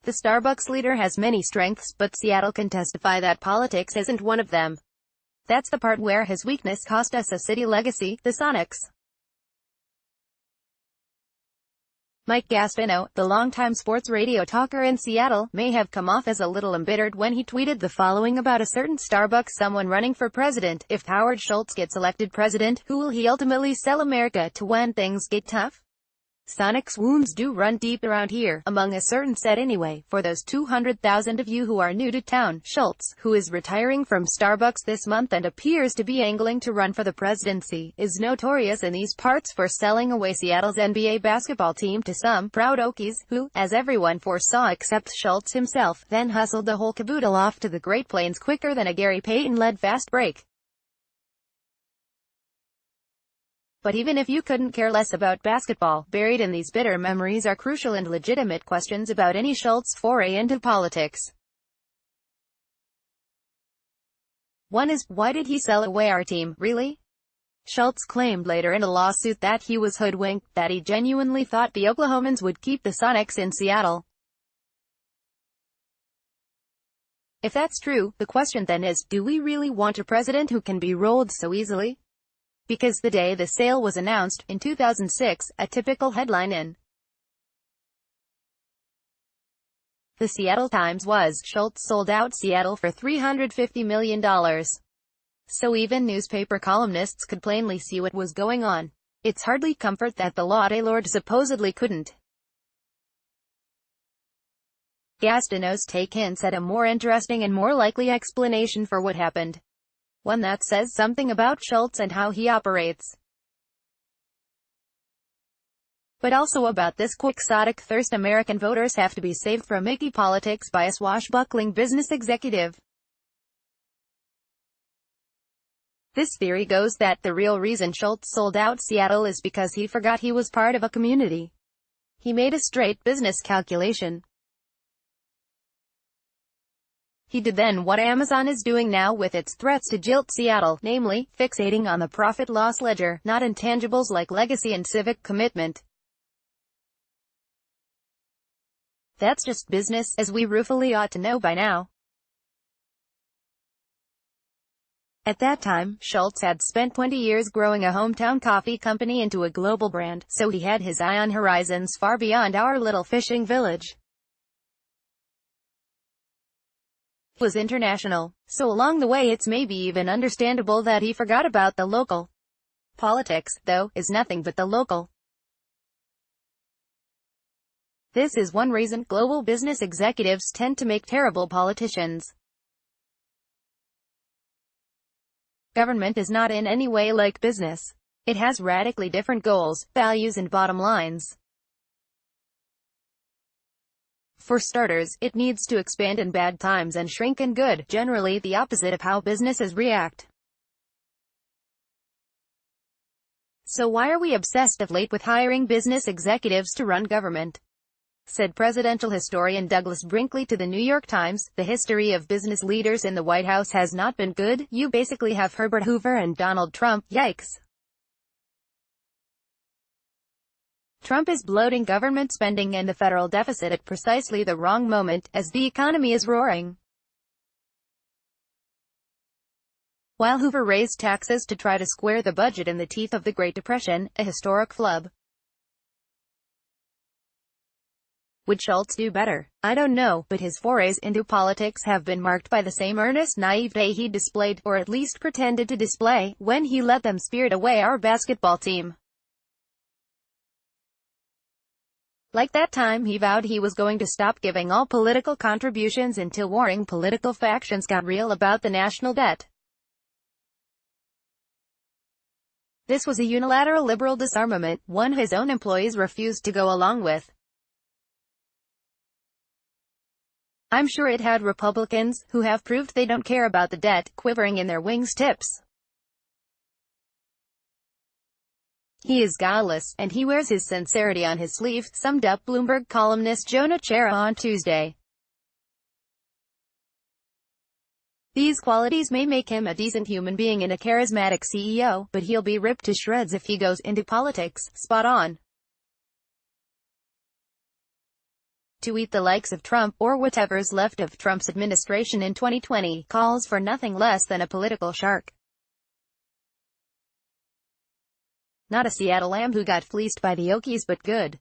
The Starbucks leader has many strengths, but Seattle can testify that politics isn't one of them. That's the part where his weakness cost us a city legacy, the Sonics. Mike Gastineau, the longtime sports radio talker in Seattle, may have come off as a little embittered when he tweeted the following about a certain Starbucks someone running for president. If Howard Schultz gets elected president, who will he ultimately sell America to when things get tough? Sonics wounds do run deep around here, among a certain set anyway. For those 200,000 of you who are new to town, Schultz, who is retiring from Starbucks this month and appears to be angling to run for the presidency, is notorious in these parts for selling away Seattle's NBA basketball team to some proud Okies, who, as everyone foresaw except Schultz himself, then hustled the whole caboodle off to the Great Plains quicker than a Gary Payton-led fast break. But even if you couldn't care less about basketball, buried in these bitter memories are crucial and legitimate questions about any Schultz foray into politics. One is, why did he sell away our team, really? Schultz claimed later in a lawsuit that he was hoodwinked, that he genuinely thought the Oklahomans would keep the Sonics in Seattle. If that's true, the question then is, do we really want a president who can be rolled so easily? Because the day the sale was announced, in 2006, a typical headline in the Seattle Times was, Schultz sold out Seattle for $350 million. So even newspaper columnists could plainly see what was going on. It's hardly comfort that the Laude Lord supposedly couldn't. Gastineau's take hints at a more interesting and more likely explanation for what happened. One that says something about Schultz and how he operates. But also about this quixotic thirst American voters have to be saved from icky politics by a swashbuckling business executive. This theory goes that the real reason Schultz sold out Seattle is because he forgot he was part of a community. He made a straight business calculation. He did then what Amazon is doing now with its threats to jilt Seattle, namely, fixating on the profit-loss ledger, not intangibles like legacy and civic commitment. That's just business, as we ruefully ought to know by now. At that time, Schultz had spent 20 years growing a hometown coffee company into a global brand, so he had his eye on horizons far beyond our little fishing village. Was international, so along the way it's maybe even understandable that he forgot about the local. Politics, though, is nothing but the local. This is one reason global business executives tend to make terrible politicians. Government is not in any way like business. It has radically different goals, values and bottom lines. For starters, it needs to expand in bad times and shrink in good, generally the opposite of how businesses react. So why are we obsessed of late with hiring business executives to run government? Said presidential historian Douglas Brinkley to the New York Times, the history of business leaders in the White House has not been good. You basically have Herbert Hoover and Donald Trump, yikes. Trump is bloating government spending and the federal deficit at precisely the wrong moment, as the economy is roaring. While Hoover raised taxes to try to square the budget in the teeth of the Great Depression, a historic flub. Would Schultz do better? I don't know, but his forays into politics have been marked by the same earnest naivete he displayed, or at least pretended to display, when he let them spirit away our basketball team. Like that time he vowed he was going to stop giving all political contributions until warring political factions got real about the national debt. This was a unilateral liberal disarmament, one his own employees refused to go along with. I'm sure it had Republicans, who have proved they don't care about the debt, quivering in their wings tips. He is guileless, and he wears his sincerity on his sleeve, summed up Bloomberg columnist Jonah Chera on Tuesday. These qualities may make him a decent human being and a charismatic CEO, but he'll be ripped to shreds if he goes into politics. Spot on. To eat the likes of Trump, or whatever's left of Trump's administration in 2020, calls for nothing less than a political shark. Not a Seattle lamb who got fleeced by the Okies, but good.